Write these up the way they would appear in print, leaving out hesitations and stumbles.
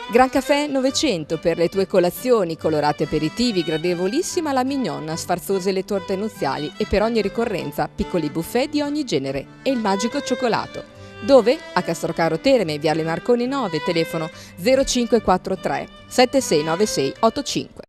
Gran Caffè 900 per le tue colazioni, colorati aperitivi, gradevolissima la mignonna, sfarzose le torte nuziali e per ogni ricorrenza piccoli buffet di ogni genere e il magico cioccolato. Dove? A Castrocaro Terme, Viale Marconi 9, telefono 0543 7696 85.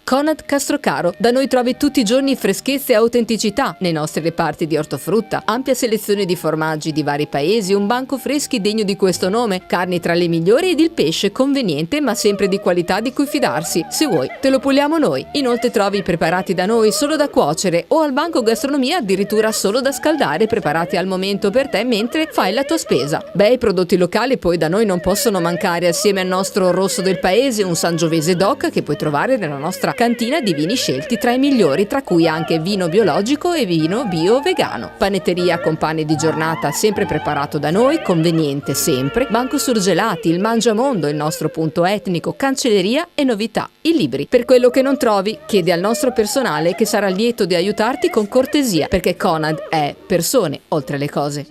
Conad Castrocaro, da noi trovi tutti i giorni freschezza e autenticità nei nostri reparti di ortofrutta, ampia selezione di formaggi di vari paesi, un banco freschi degno di questo nome, carni tra le migliori ed il pesce conveniente ma sempre di qualità di cui fidarsi. Se vuoi, te lo puliamo noi. Inoltre trovi preparati da noi solo da cuocere o al banco gastronomia addirittura solo da scaldare, preparati al momento per te mentre fai la tua spesa. I prodotti locali poi da noi non possono mancare, assieme al nostro rosso del paese, un Sangiovese DOC che puoi trovare nella nostra cantina di vini scelti tra i migliori, tra cui anche vino biologico e vino bio-vegano. Panetteria con pane di giornata sempre preparato da noi, conveniente sempre. Banco Surgelati, il Mangiamondo, il nostro punto etnico, cancelleria e novità, i libri. Per quello che non trovi, chiedi al nostro personale che sarà lieto di aiutarti con cortesia, perché Conad è persone oltre le cose.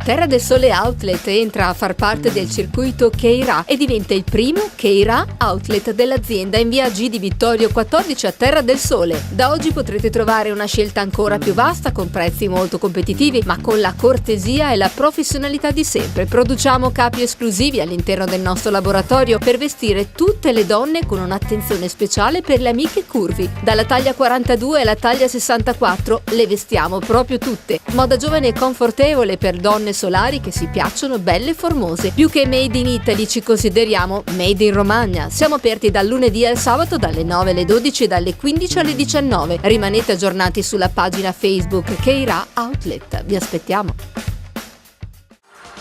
Terra del Sole Outlet entra a far parte del circuito Keira e diventa il primo Keira Outlet dell'azienda in via G di Vittorio 14 a Terra del Sole. Da oggi potrete trovare una scelta ancora più vasta con prezzi molto competitivi ma con la cortesia e la professionalità di sempre. Produciamo capi esclusivi all'interno del nostro laboratorio per vestire tutte le donne con un'attenzione speciale per le amiche curvi. Dalla taglia 42 alla taglia 64 le vestiamo proprio tutte. Moda giovane e confortevole per donne solari che si piacciono belle e formose. Più che made in Italy ci consideriamo made in Romagna. Siamo aperti dal lunedì al sabato dalle 9 alle 12 e dalle 15 alle 19. Rimanete aggiornati sulla pagina Facebook Keira Outlet. Vi aspettiamo.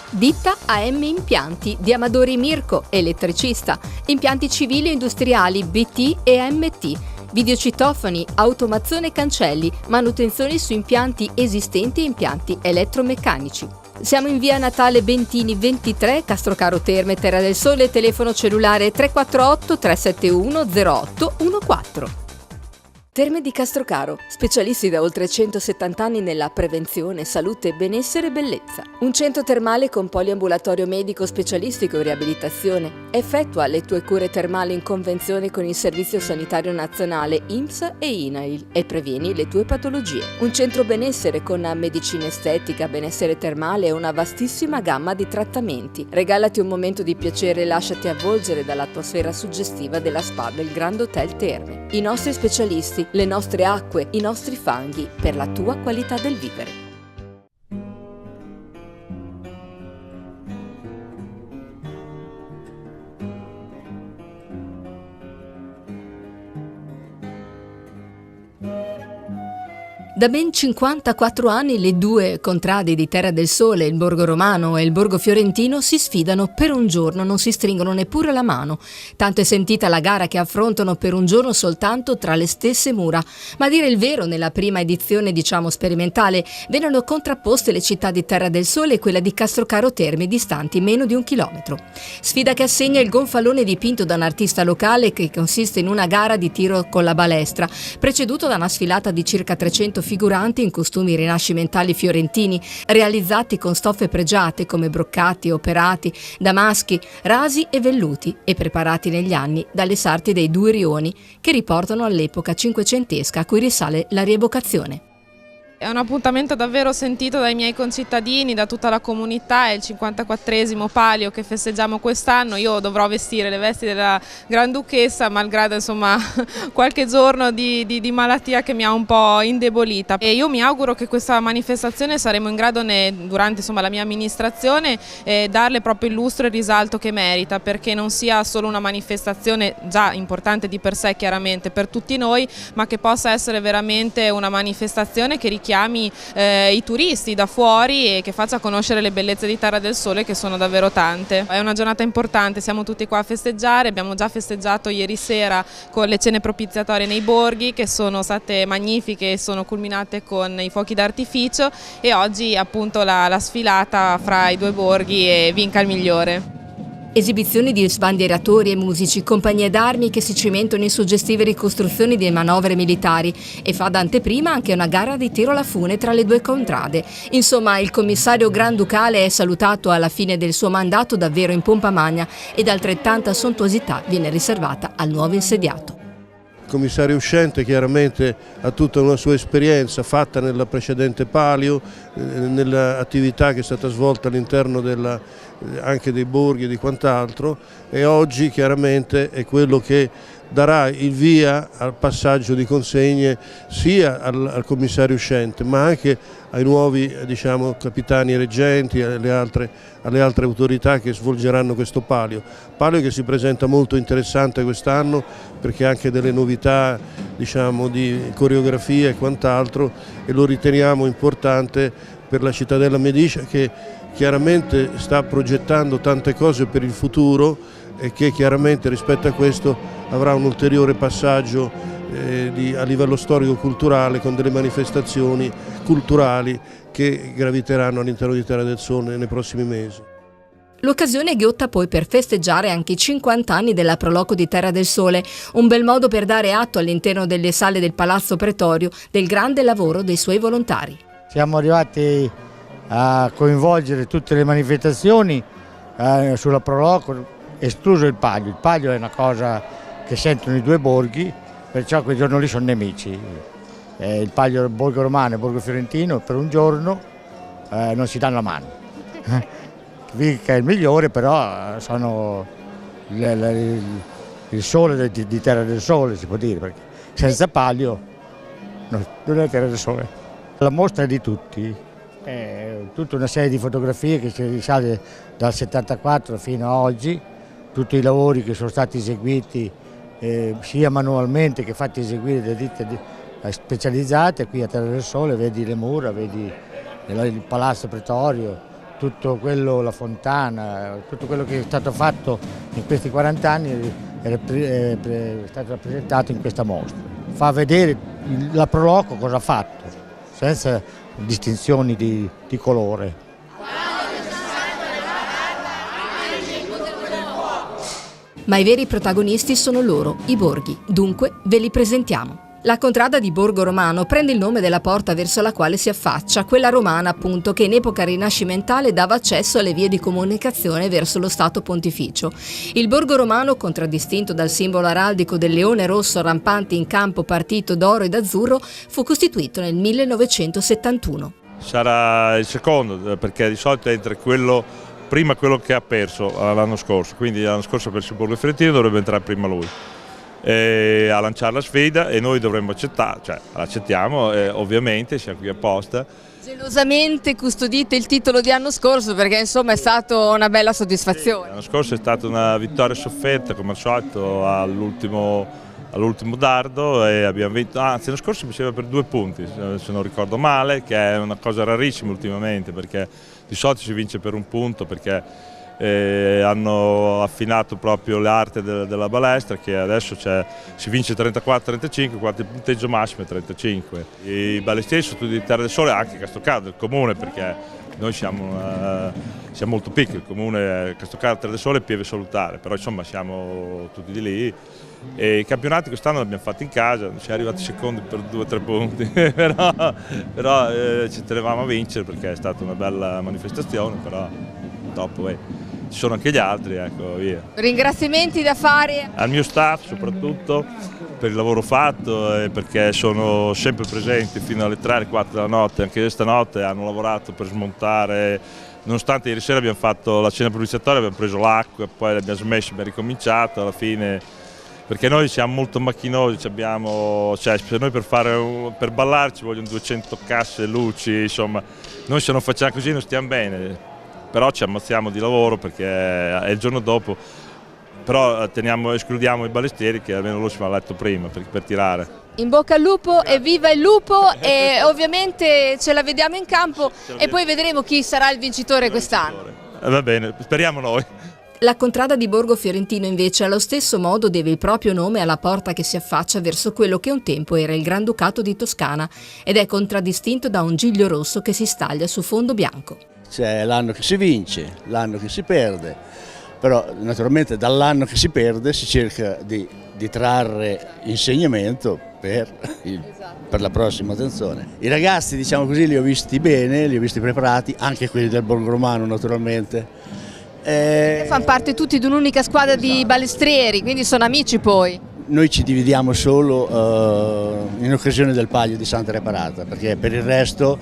Ditta AM Impianti di Amadori Mirko, elettricista. Impianti civili e industriali BT e MT. Videocitofoni, automazione e cancelli, manutenzioni su impianti esistenti e impianti elettromeccanici. Siamo in via Natale Bentini 23, Castrocaro Terme, Terra del Sole, telefono cellulare 348 371 0814. Terme di Castrocaro, specialisti da oltre 170 anni nella prevenzione, salute, benessere e bellezza. Un centro termale con poliambulatorio medico specialistico e riabilitazione. Effettua le tue cure termali in convenzione con il Servizio Sanitario Nazionale INPS e INAIL e previeni le tue patologie. Un centro benessere con medicina estetica, benessere termale e una vastissima gamma di trattamenti. Regalati un momento di piacere e lasciati avvolgere dall'atmosfera suggestiva della spa del Grand Hotel Terme. I nostri specialisti, le nostre acque, i nostri fanghi per la tua qualità del vivere. Da ben 54 anni le due contrade di Terra del Sole, il Borgo Romano e il Borgo Fiorentino, si sfidano per un giorno, non si stringono neppure la mano. Tanto è sentita la gara che affrontano per un giorno soltanto tra le stesse mura. Ma a dire il vero, nella prima edizione, sperimentale, vennero contrapposte le città di Terra del Sole e quella di Castrocaro Terme, distanti meno di 1 chilometro. Sfida che assegna il gonfalone dipinto da un artista locale che consiste in una gara di tiro con la balestra, preceduto da una sfilata di circa 300 figuranti in costumi rinascimentali fiorentini, realizzati con stoffe pregiate come broccati, operati, damaschi, rasi e velluti e preparati negli anni dalle sarti dei due rioni che riportano all'epoca cinquecentesca a cui risale la rievocazione. È un appuntamento davvero sentito dai miei concittadini, da tutta la comunità, è il 54esimo palio che festeggiamo quest'anno. Io dovrò vestire le vesti della Granduchessa, malgrado qualche giorno di malattia che mi ha un po' indebolita. E io mi auguro che questa manifestazione saremo in grado durante la mia amministrazione darle proprio il lustro e il risalto che merita, perché non sia solo una manifestazione già importante di per sé chiaramente per tutti noi, ma che possa essere veramente una manifestazione che richiami i turisti da fuori e che faccia conoscere le bellezze di Terra del Sole, che sono davvero tante. È una giornata importante, siamo tutti qua a festeggiare, abbiamo già festeggiato ieri sera con le cene propiziatorie nei borghi che sono state magnifiche e sono culminate con i fuochi d'artificio, e oggi appunto la sfilata fra i due borghi e vinca il migliore. Esibizioni di sbandieratori e musici, compagnie d'armi che si cimentano in suggestive ricostruzioni di manovre militari e fa da anteprima anche una gara di tiro alla fune tra le due contrade. Insomma, il commissario granducale è salutato alla fine del suo mandato davvero in pompa magna ed altrettanta sontuosità viene riservata al nuovo insediato. Il commissario uscente chiaramente ha tutta una sua esperienza fatta nella precedente Palio, nell'attività che è stata svolta all'interno anche dei borghi e di quant'altro, e oggi chiaramente è quello che darà il via al passaggio di consegne sia al commissario uscente ma anche ai nuovi capitani reggenti, alle altre autorità che svolgeranno questo palio che si presenta molto interessante quest'anno perché ha anche delle novità di coreografia e quant'altro, e lo riteniamo importante per la cittadella Medicea, che chiaramente sta progettando tante cose per il futuro e che chiaramente rispetto a questo avrà un ulteriore passaggio a livello storico-culturale con delle manifestazioni culturali che graviteranno all'interno di Terra del Sole nei prossimi mesi. L'occasione è ghiotta poi per festeggiare anche i 50 anni della Proloco di Terra del Sole, un bel modo per dare atto all'interno delle sale del Palazzo Pretorio del grande lavoro dei suoi volontari. Siamo arrivati a coinvolgere tutte le manifestazioni sulla Proloco, escluso il Palio. Il Palio è una cosa che sentono i due borghi, perciò quel giorno lì sono nemici. Il Palio, il Borgo Romano e il Borgo Fiorentino per un giorno non si danno la mano. Vic è il migliore, però sono il sole di Terra del Sole, si può dire, perché senza Palio non è Terra del Sole. La mostra è di tutti, è tutta una serie di fotografie che si risale dal 74 fino a oggi, tutti i lavori che sono stati eseguiti sia manualmente che fatti eseguire da ditte specializzate. Qui a Terra del Sole vedi le mura, vedi il Palazzo Pretorio, tutto quello, la fontana, tutto quello che è stato fatto in questi 40 anni è stato rappresentato in questa mostra. Fa vedere la Proloco cosa ha fatto, senza distinzioni di colore. Ma i veri protagonisti sono loro, i borghi, dunque ve li presentiamo. La contrada di Borgo Romano prende il nome della porta verso la quale si affaccia, quella romana appunto che in epoca rinascimentale dava accesso alle vie di comunicazione verso lo Stato Pontificio. Il Borgo Romano, contraddistinto dal simbolo araldico del leone rosso rampante in campo partito d'oro ed azzurro, fu costituito nel 1971. Sarà il secondo, perché di solito entra prima quello che ha perso l'anno scorso, quindi l'anno scorso ha perso il Borgo Fiorentino, dovrebbe entrare prima lui. A lanciare la sfida e noi dovremmo accettare, l'accettiamo ovviamente, siamo qui apposta. Gelosamente custodite il titolo di anno scorso perché insomma è stata una bella soddisfazione. L'anno scorso è stata una vittoria sofferta come al solito all'ultimo dardo e abbiamo vinto, anzi l'anno scorso mi sembra per 2 punti se non ricordo male, che è una cosa rarissima ultimamente perché di solito si vince per 1 punto perché hanno affinato proprio l'arte della balestra, che adesso si vince 34-35, quanto il punteggio massimo è 35. I balestieri sono tutti di Terra del Sole, anche Castrocaro del comune, perché noi siamo molto piccoli, il comune Castrocaro, Terra del Sole e Pieve Salutare, però insomma siamo tutti di lì. E i campionati quest'anno li abbiamo fatti in casa, siamo arrivati secondi per 2 o 3 punti, però ci tenevamo a vincere perché è stata una bella manifestazione, però dopo ci sono anche gli altri, ecco, via. Ringraziamenti da fare al mio staff soprattutto per il lavoro fatto e perché sono sempre presenti fino alle 3 alle 4 della notte, anche stanotte hanno lavorato per smontare, nonostante ieri sera abbiamo fatto la cena purificatoria, abbiamo preso l'acqua, poi l'abbiamo smesso, abbiamo ricominciato alla fine, perché noi siamo molto macchinosi, se noi per ballare ci vogliono 200 casse, luci, insomma, noi se non facciamo così non stiamo bene. Però ci ammazziamo di lavoro perché è il giorno dopo, però escludiamo i balestieri che almeno lo si va a letto prima per tirare. In bocca al lupo e viva il lupo e ovviamente ce la vediamo in campo e poi vedremo chi sarà il vincitore quest'anno. Va bene, speriamo noi. La contrada di Borgo Fiorentino invece allo stesso modo deve il proprio nome alla porta che si affaccia verso quello che un tempo era il Granducato di Toscana ed è contraddistinto da un giglio rosso che si staglia su fondo bianco. C'è l'anno che si vince, l'anno che si perde, però naturalmente dall'anno che si perde si cerca di trarre insegnamento per la prossima attenzione. I ragazzi, diciamo così, li ho visti bene, li ho visti preparati, anche quelli del Borgo Romano naturalmente. Fanno parte tutti di un'unica squadra di balestrieri, quindi sono amici poi. Noi ci dividiamo solo in occasione del Palio di Santa Reparata, perché per il resto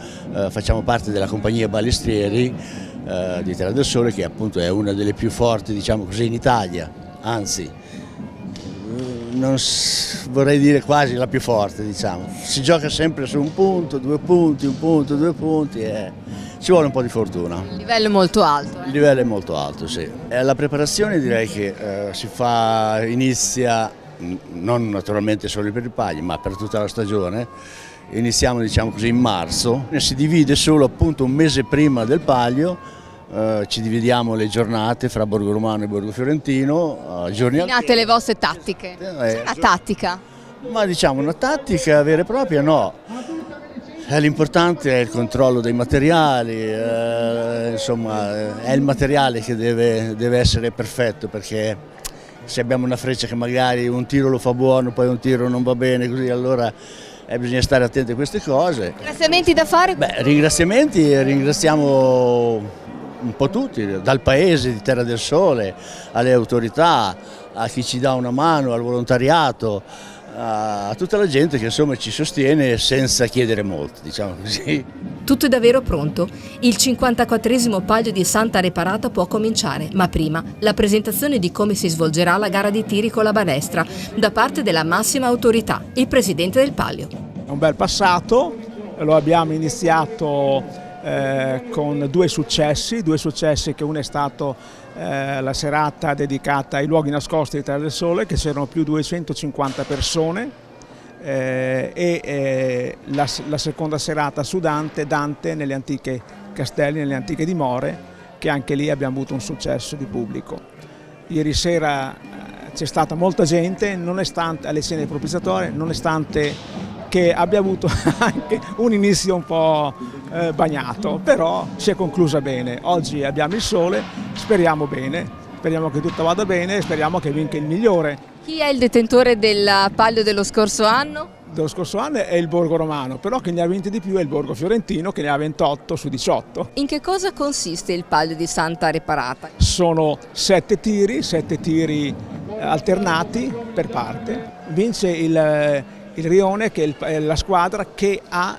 facciamo parte della compagnia balestrieri di Terra del Sole, che appunto è una delle più forti, diciamo così, in Italia, anzi vorrei dire quasi la più forte, diciamo. Si gioca sempre su un punto, 2 punti, un punto, 2 punti e ci vuole un po' di fortuna. Il livello è molto alto. Il livello è molto alto, sì. La preparazione direi che inizia non naturalmente solo per il Palio, ma per tutta la stagione. Iniziamo, diciamo così, in marzo, si divide solo appunto un mese prima del Palio. Ci dividiamo le giornate fra Borgo Romano e Borgo Fiorentino. Combinate le vostre tattiche. Una tattica? Ma diciamo una tattica vera e propria no. L'importante è il controllo dei materiali, insomma è il materiale che deve essere perfetto, perché se abbiamo una freccia che magari un tiro lo fa buono, poi un tiro non va bene, così allora bisogna stare attenti a queste cose. Ringraziamenti da fare? Ringraziamo un po' tutti, dal paese di Terra del Sole, alle autorità, a chi ci dà una mano, al volontariato, a tutta la gente che insomma ci sostiene senza chiedere molto, diciamo così. Tutto è davvero pronto. Il 54esimo Palio di Santa Reparata può cominciare, ma prima la presentazione di come si svolgerà la gara di tiri con la balestra da parte della massima autorità, il presidente del Palio. È un bel passato, lo abbiamo iniziato con due successi che uno è stato la serata dedicata ai luoghi nascosti di Terra del Sole, che c'erano più di 250 persone, e la seconda serata su Dante nelle antiche castelli, nelle antiche dimore, che anche lì abbiamo avuto un successo di pubblico. Ieri sera c'è stata molta gente, nonostante alle cene propiziatorie, nonostante che abbia avuto anche un inizio un po' bagnato, però si è conclusa bene. Oggi abbiamo il sole, speriamo bene, speriamo che tutto vada bene, speriamo che vinca il migliore. Chi è il detentore del Palio dello scorso anno? Dello scorso anno è il Borgo Romano, però che ne ha vinti di più è il Borgo Fiorentino, che ne ha 28 su 18. In che cosa consiste il Palio di Santa Reparata? Sono 7 tiri alternati per parte. Vince il Rione, che è la squadra che ha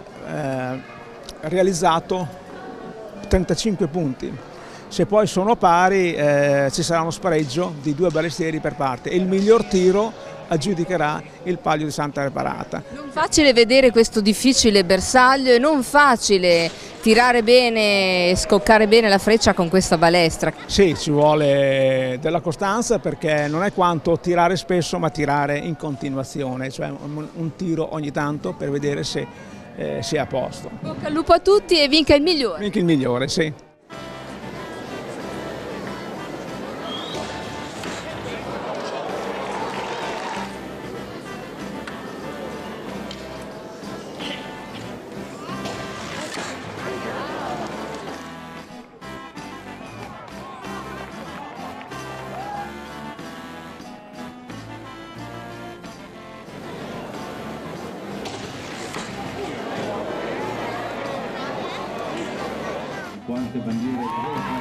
realizzato 35 punti. Se poi sono pari ci sarà uno spareggio di 2 balestieri per parte e il miglior tiro aggiudicherà il Palio di Santa Reparata. Non facile vedere questo difficile bersaglio e non facile tirare bene e scoccare bene la freccia con questa balestra. Sì, ci vuole della costanza, perché non è quanto tirare spesso ma tirare in continuazione, cioè un tiro ogni tanto per vedere se è a posto. Bocca al lupo a tutti e vinca il migliore. Vinca il migliore, sì. Quante bandiere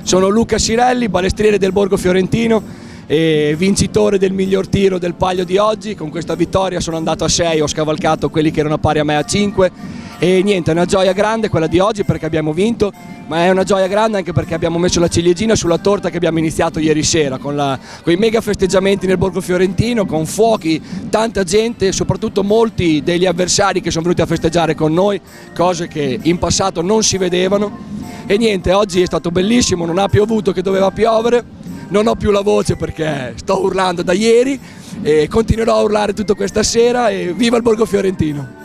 Sono Luca Cirelli, balestriere del Borgo Fiorentino e vincitore del miglior tiro del Palio di oggi. Con questa vittoria sono andato a 6, ho scavalcato quelli che erano pari a me a 5 e niente, è una gioia grande quella di oggi perché abbiamo vinto, ma è una gioia grande anche perché abbiamo messo la ciliegina sulla torta che abbiamo iniziato ieri sera con i mega festeggiamenti nel Borgo Fiorentino, con fuochi, tanta gente, soprattutto molti degli avversari che sono venuti a festeggiare con noi, cose che in passato non si vedevano. E niente, oggi è stato bellissimo, non ha piovuto che doveva piovere, non ho più la voce perché sto urlando da ieri e continuerò a urlare tutta questa sera e viva il Borgo Fiorentino!